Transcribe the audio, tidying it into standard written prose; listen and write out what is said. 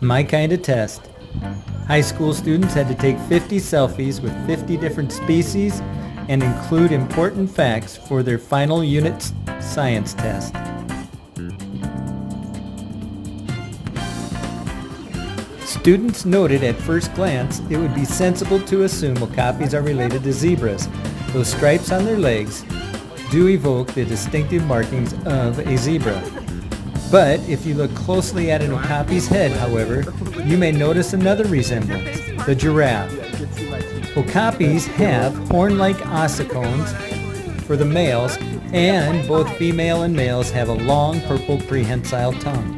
My kind of test. High school students had to take 50 selfies with 50 different species and include important facts for their final unit science test. Students noted at first glance it would be sensible to assume okapis are related to zebras. Those stripes on their legs do evoke the distinctive markings of a zebra. But if you look closely at an okapi's head, however, you may notice another resemblance, the giraffe. Okapis have horn-like ossicones for the males, and both female and males have a long purple prehensile tongue.